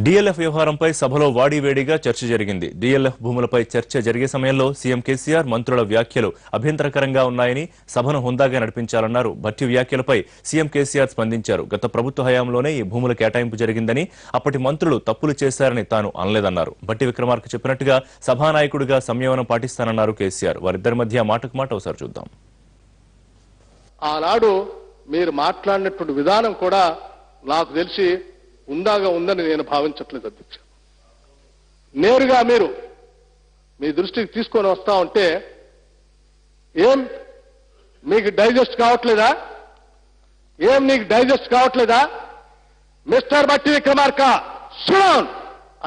DLF వ్యవహారంపై సభలో వాడివేడిగా చర్చ జరిగింది. డీఎల్ఎఫ్ భూములపై చర్చ జరిగే సమయంలో సీఎం కేసీఆర్ మంత్రుల వ్యాఖ్యలు అభ్యంతరకరంగా ఉన్నాయని, సభను హుందాగా నడిపించాలన్నారు. భట్టి వ్యాఖ్యలపై సీఎం కేసీఆర్ స్పందించారు. గత ప్రభుత్వ హయాంలోనే ఈ భూముల కేటాయింపు జరిగిందని, అప్పటి మంత్రులు తప్పులు చేశారని తాను అనలేదన్నారు. భట్టి విక్రమార్క చెప్పినట్టుగా సభానాయకుడిగా సంయమనం పాటిస్తానన్నారు కేసీఆర్. వారిద్దరి మధ్య మాటకు మాట ఒకసారి చూద్దాం. ఆనాడు మీరు మాట్లాడినటువంటి విధానం కూడా నాకు తెలిసి ఉందాగా ఉందని నేను భావించట్లేదు అధ్యక్ష. నేరుగా మీరు మీ దృష్టికి తీసుకొని వస్తా ఉంటే ఏం మీకు డైజెస్ట్ కావట్లేదా? నీకు డైజెస్ట్ కావట్లేదా? మిస్టర్ భట్టి విక్రమార్క సున్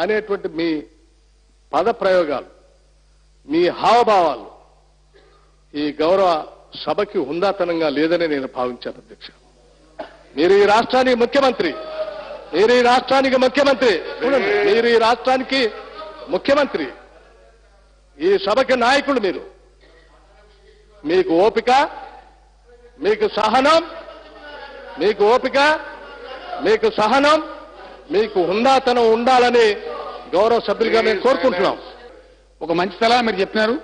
అనేటువంటి మీ పద ప్రయోగాలు, మీ హావభావాలు ఈ గౌరవ సభకి హుందాతనంగా లేదని నేను భావించాను అధ్యక్ష. మీరు ఈ రాష్ట్రానికి ముఖ్యమంత్రి, మీరు ఈ రాష్ట్రానికి ముఖ్యమంత్రి, ఈ సభకి నాయకుడు మీరు. మీకు ఓపిక, మీకు సహనం, మీకు హుందాతనం ఉండాలని గౌరవ సభ్యులుగా మేము కోరుకుంటున్నాం. ఒక మంచి సలహా మీరు చెప్పినారు.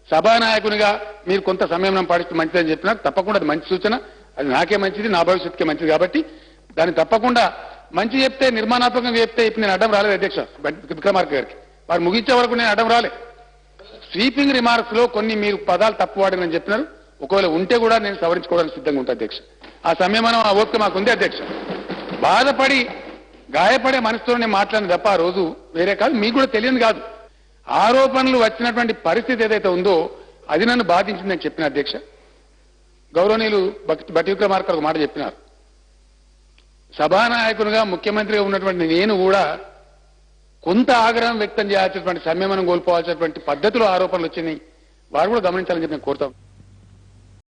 సభానాయకునిగా మీరు కొంత సమయం పాటిస్తే మంచిదని చెప్పినారు. తప్పకుండా అది మంచి సూచన. అది నాకే మంచిది, నా భవిష్యత్తుకే మంచిది. కాబట్టి దాన్ని తప్పకుండా మంచి చెప్తే, నిర్మాణాత్మకంగా చెప్తే ఇప్పుడు నేను అడ్డం రాలేదు అధ్యక్ష విక్రమార్క గారికి. వారు ముగించే వరకు నేను అడ్డం రాలే. స్వీపింగ్ రిమార్క్స్ లో కొన్ని మీరు పదాలు తప్పు వాడని చెప్పినారు. ఒకవేళ ఉంటే కూడా నేను సవరించుకోవడానికి సిద్ధంగా ఉంటాను అధ్యక్ష. ఆ సమయమనం, ఆ ఓపిక మాకు ఉంది అధ్యక్ష. బాధపడి గాయపడే మనసుతో నేను మాట్లాడిన తప్ప ఆ రోజు వేరే కాదు, మీకు కూడా తెలియదు కాదు. ఆరోపణలు వచ్చినటువంటి పరిస్థితి ఏదైతే ఉందో అది నన్ను బాధించిందని చెప్పిన అధ్యక్ష. గౌరవనీయులు భట్టి విక్రమార్క ఒక మాట చెప్పినారు. సభానాయకునిగా ముఖ్యమంత్రిగా ఉన్నటువంటి నేను కూడా కొంత ఆగ్రహం వ్యక్తం చేయాల్సినటువంటి, సంయమనం కోల్పోవాల్సినటువంటి పద్ధతిలో ఆరోపణలు వచ్చినాయి. వారు కూడా గమనించాలని చెప్పి నేను కోరుతాం.